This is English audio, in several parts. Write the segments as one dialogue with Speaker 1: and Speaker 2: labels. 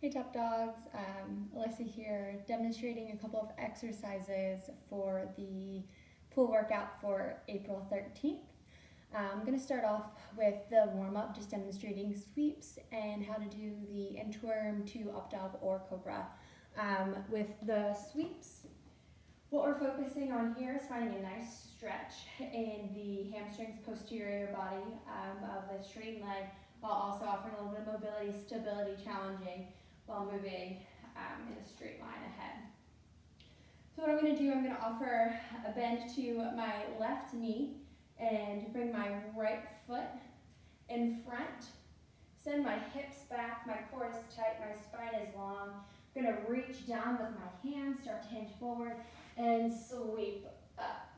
Speaker 1: Hey Top Dogs, Alyssa here, demonstrating a couple of exercises for the pool workout for April 13th. I'm going to start off with the warm-up, just demonstrating sweeps and how to do the inchworm to up dog or cobra. With the sweeps, what we're focusing on here is finding a nice stretch in the hamstrings, posterior body of the straight leg, while also offering a little bit of mobility, stability, challenging, while moving in a straight line ahead. So what I'm going to do, I'm going to offer a bend to my left knee and bring my right foot in front. Send my hips back, my core is tight, my spine is long. I'm going to reach down with my hands, start to hinge forward, and sweep up.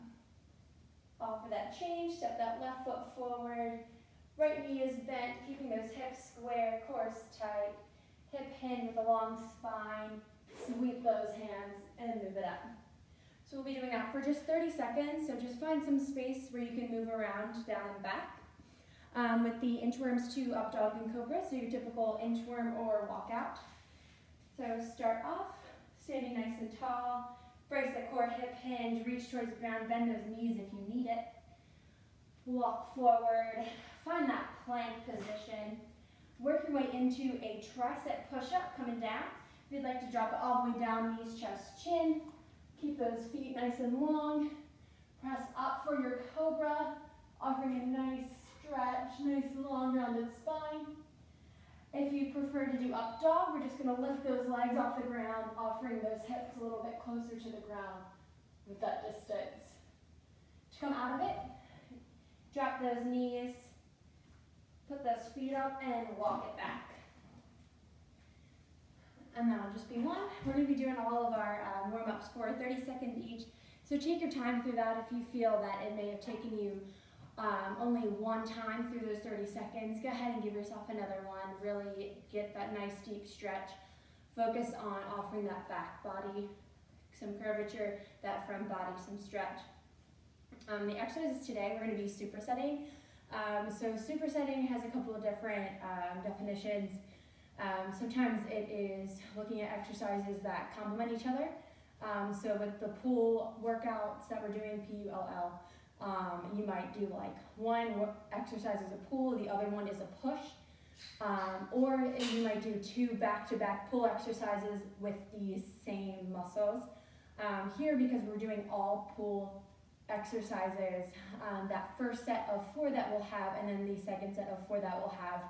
Speaker 1: Offer that change, step that left foot forward. Right knee is bent, keeping those hips square, core is tight. Hip hinge with a long spine, sweep those hands and move it up. So we'll be doing that for just 30 seconds, so just find some space where you can move around down and back. With the inchworms to up dog and cobra, so your typical inchworm or walkout. So start off, standing nice and tall, brace the core, hip hinge, reach towards the ground, bend those knees if you need it. Walk forward, find that plank position. Work your way into a tricep push-up, coming down. If you'd like to drop it all the way down, knees, chest, chin. Keep those feet nice and long. Press up for your cobra, offering a nice stretch, nice long rounded spine. If you prefer to do up dog, we're just going to lift those legs off the ground, offering those hips a little bit closer to the ground with that distance. To come out of it, drop those knees. Put those feet up and walk it back. And that'll just be one. We're going to be doing all of our warm-ups for 30 seconds each. So take your time through that. If you feel that it may have taken you only one time through those 30 seconds, go ahead and give yourself another one. Really get that nice deep stretch. Focus on offering that back body some curvature, that front body some stretch. The exercises today, we're going to be supersetting. So supersetting has a couple of different definitions. Sometimes it is looking at exercises that complement each other. So with the pull workouts that we're doing, P-U-L-L, you might do like one exercise is a pull, the other one is a push. Or you might do two back-to-back pull exercises with the same muscles. Here, because we're doing all pull exercises, that first set of 4 that we'll have, and then the second set of 4 that we'll have,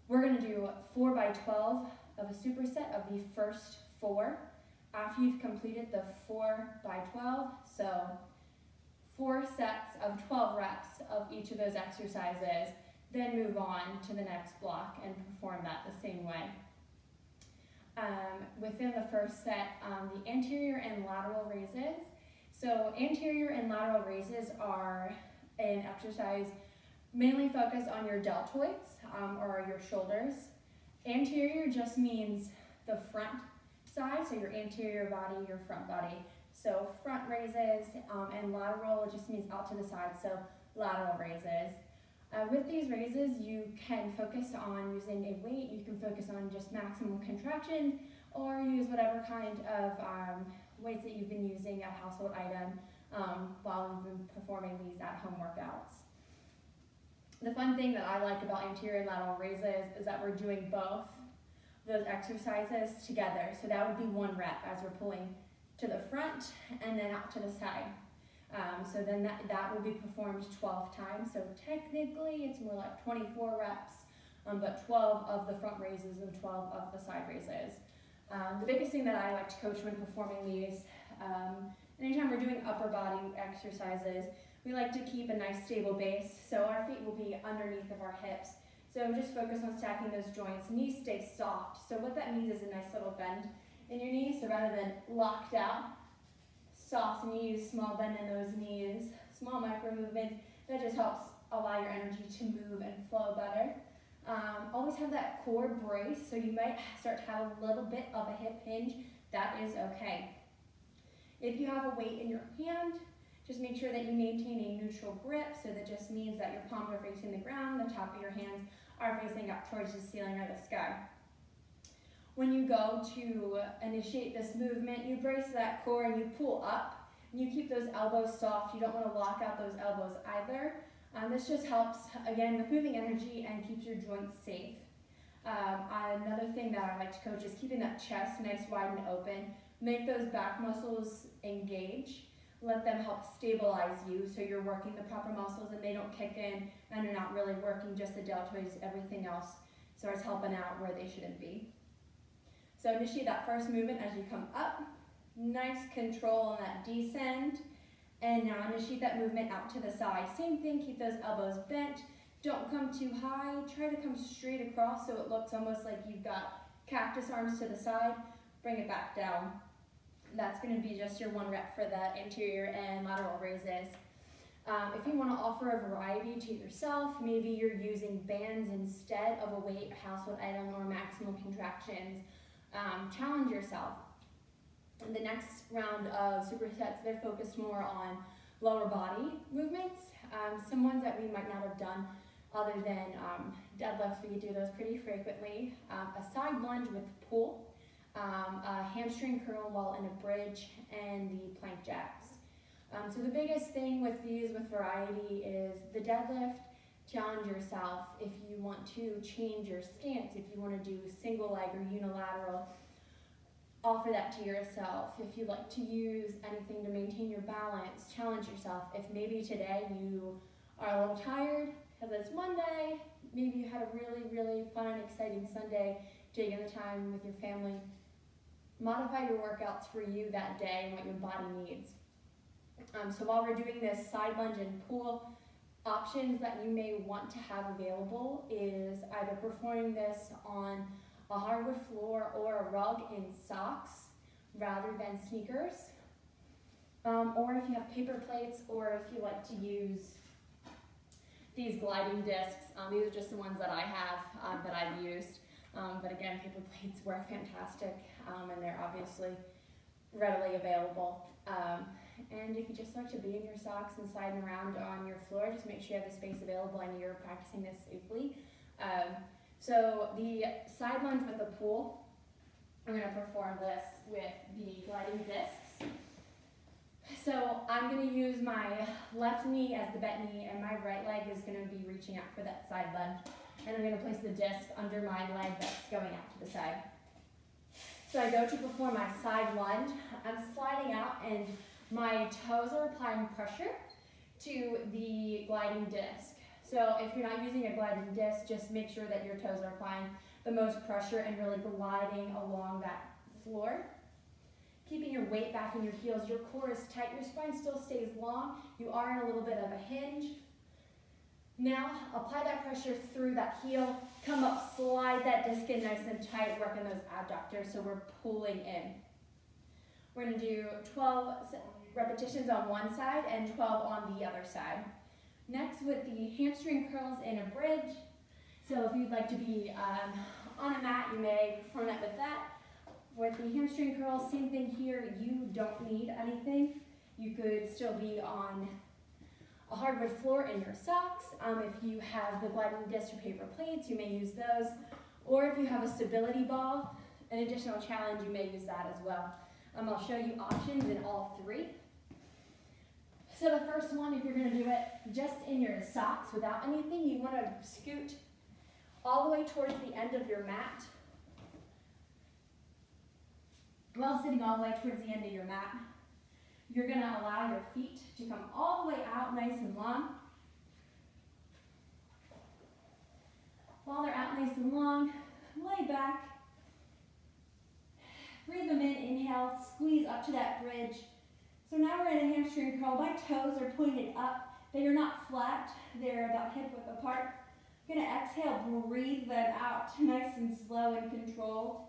Speaker 1: we're going to do 4 by 12 of a superset of the first 4 after you've completed the 4 by 12. So 4 sets of 12 reps of each of those exercises, then move on to the next block and perform that the same way. Within the first set, the anterior and lateral raises. So anterior and lateral raises are an exercise mainly focused on your deltoids or your shoulders. Anterior just means the front side, so your anterior body, your front body. So front raises, and lateral just means out to the side, so lateral raises. With these raises, you can focus on using a weight, you can focus on just maximum contraction, or use whatever kind of weights that you've been using, a household item, while you've been performing these at-home workouts. The fun thing that I like about anterior and lateral raises is that we're doing both those exercises together. So that would be 1 rep as we're pulling to the front and then out to the side. So then that will be performed 12 times. So technically it's more like 24 reps, but 12 of the front raises and 12 of the side raises. The biggest thing that I like to coach when performing these, anytime we're doing upper body exercises, we like to keep a nice stable base. So our feet will be underneath of our hips. So just focus on stacking those joints. Knees stay soft. So what that means is a nice little bend in your knees. So rather than locked out, soft knees, small bend in those knees, small micro movements. That just helps allow your energy to move and flow better. Always have that core brace, so you might start to have a little bit of a hip hinge. That is okay. If you have a weight in your hand, just make sure that you maintain a neutral grip, so that just means that your palms are facing the ground, the top of your hands are facing up towards the ceiling or the sky. When you go to initiate this movement, you brace that core and you pull up. And you keep those elbows soft. You don't want to lock out those elbows either. This just helps, again, with moving energy and keeps your joints safe. Another thing that I like to coach is keeping that chest nice, wide, and open. Make those back muscles engage. Let them help stabilize you so you're working the proper muscles and they don't kick in and you're not really working just the deltoids. Everything else starts helping out where they shouldn't be. So initiate that first movement as you come up. Nice control on that descend. And now initiate that movement out to the side. Same thing, keep those elbows bent. Don't come too high. Try to come straight across so it looks almost like you've got cactus arms to the side. Bring it back down. That's going to be just your 1 rep for the anterior and lateral raises. If you want to offer a variety to yourself, maybe you're using bands instead of a weight, household item, or maximal contractions, challenge yourself. In the next round of supersets, they're focused more on lower body movements, some ones that we might not have done other than deadlifts. We do those pretty frequently. A side lunge with pull, a hamstring curl while in a bridge, and the plank jacks. So the biggest thing with these with variety is the deadlift. Challenge yourself if you want to change your stance, if you want to do single leg or unilateral. Offer that to yourself. If you like to use anything to maintain your balance, challenge yourself. If maybe today you are a little tired because it's Monday, maybe you had a really, really fun and exciting Sunday, taking the time with your family, modify your workouts for you that day and what your body needs. So while we're doing this side lunge and pull, options that you may want to have available is either performing this on a hardwood floor or a rug in socks rather than sneakers, or if you have paper plates, or if you like to use these gliding discs. These are just the ones that I have that I've used, but again, paper plates work fantastic, and they're obviously readily available. And if you just like to be in your socks and sliding around on your floor, just make sure you have the space available and you're practicing this safely. So the side lunge with the pull, I'm going to perform this with the gliding discs. So I'm going to use my left knee as the bent knee, and my right leg is going to be reaching out for that side lunge. And I'm going to place the disc under my leg that's going out to the side. So I go to perform my side lunge. I'm sliding out and my toes are applying pressure to the gliding disc. So if you're not using a gliding disc, just make sure that your toes are applying the most pressure and really gliding along that floor. Keeping your weight back in your heels, your core is tight, your spine still stays long, you are in a little bit of a hinge. Now, apply that pressure through that heel, come up, slide that disc in nice and tight, working those abductors, so we're pulling in. We're going to do 12 repetitions on one side and 12 on the other side. Next, with the hamstring curls in a bridge. So if you'd like to be on a mat, you may perform that with that. With the hamstring curls, same thing here. You don't need anything. You could still be on a hardwood floor in your socks. If you have the gliding disc or paper plates, you may use those. Or if you have a stability ball, an additional challenge, you may use that as well. I'll show you options in all three. So the first one, if you're going to do it just in your socks without anything, you want to scoot all the way towards the end of your mat. While sitting all the way towards the end of your mat, you're going to allow your feet to come all the way out nice and long. While they're out nice and long, lay back. Breathe them in, inhale, squeeze up to that bridge. So now we're in a hamstring curl. My toes are pointed up. They are not flat. They're about hip width apart. I'm going to exhale, breathe them out, nice and slow and controlled.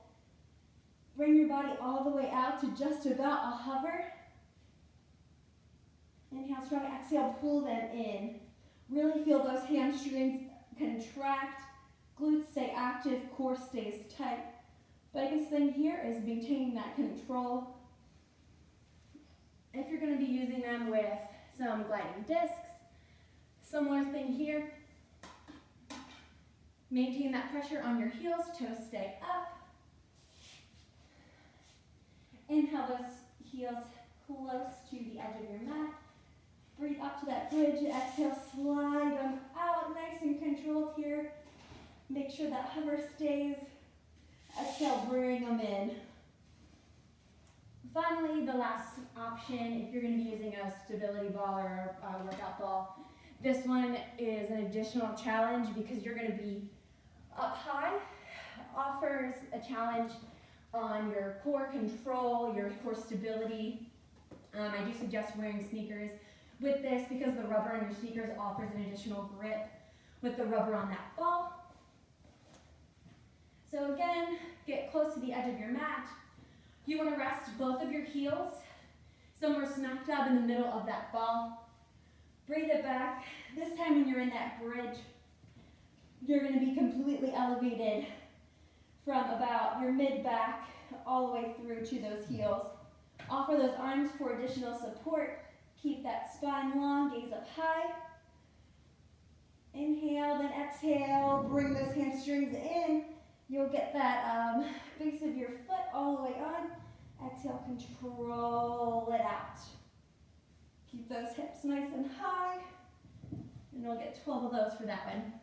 Speaker 1: Bring your body all the way out to just about a hover. Inhale, strong. Exhale, pull them in. Really feel those hamstrings contract. Glutes stay active, core stays tight. Biggest thing here is maintaining that control. If you're going to be using them with some gliding discs, similar thing here. Maintain that pressure on your heels, toes stay up. inhale those heels close to the edge of your mat. Breathe up to that bridge. Exhale, slide them out. Nice and controlled here. Make sure that hover stays. Exhale, bring them in. Finally, the last option, if you're going to be using a stability ball or a workout ball, this one is an additional challenge because you're going to be up high. Offers a challenge on your core control, your core stability. I do suggest wearing sneakers with this because the rubber on your sneakers offers an additional grip with the rubber on that ball. So again, get close to the edge of your mat. You want to rest both of your heels somewhere smack dab in the middle of that ball. Breathe it back. This time when you're in that bridge, you're going to be completely elevated from about your mid-back all the way through to those heels. Offer those arms for additional support. Keep that spine long, gaze up high. Inhale, then exhale. Bring those hamstrings in. You'll get that base of your foot all the way on. Exhale, control it out. Keep those hips nice and high. And we'll get 12 of those for that one.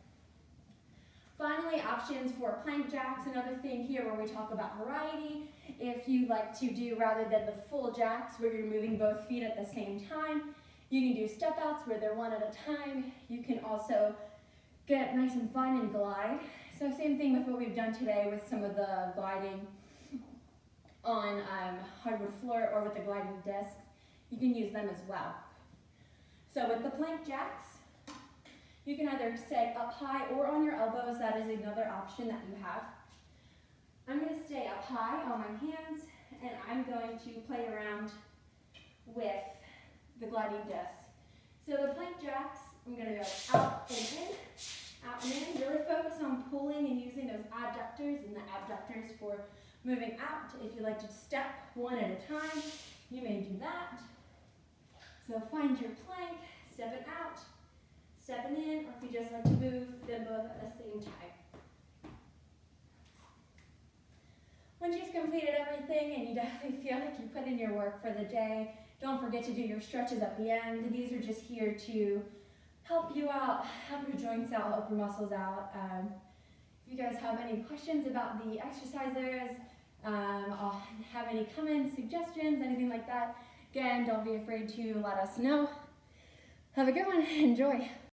Speaker 1: Finally, options for plank jacks. Another thing here where we talk about variety. If you like to do, rather than the full jacks where you're moving both feet at the same time, you can do step outs where they're one at a time. You can also get nice and fun and glide. So same thing with what we've done today with some of the gliding on hardwood floor or with the gliding discs. You can use them as well. So with the plank jacks, you can either stay up high or on your elbows. That is another option that you have. I'm going to stay up high on my hands, and I'm going to play around with the gliding discs. So the plank jacks, I'm going to go out and in, out and in. Really focus on pulling and using those adductors and the abductors for moving out. If you like to step one at a time, you may do that. So find your plank, step it out, stepping in, or if you just like to move them both at the same time. Once you've completed everything and you definitely feel like you put in your work for the day, don't forget to do your stretches at the end. These are just here to help you out, help your joints out, help your muscles out. If you guys have any questions about the exercises, or have any comments, suggestions, anything like that, again, don't be afraid to let us know. Have a good one. Enjoy.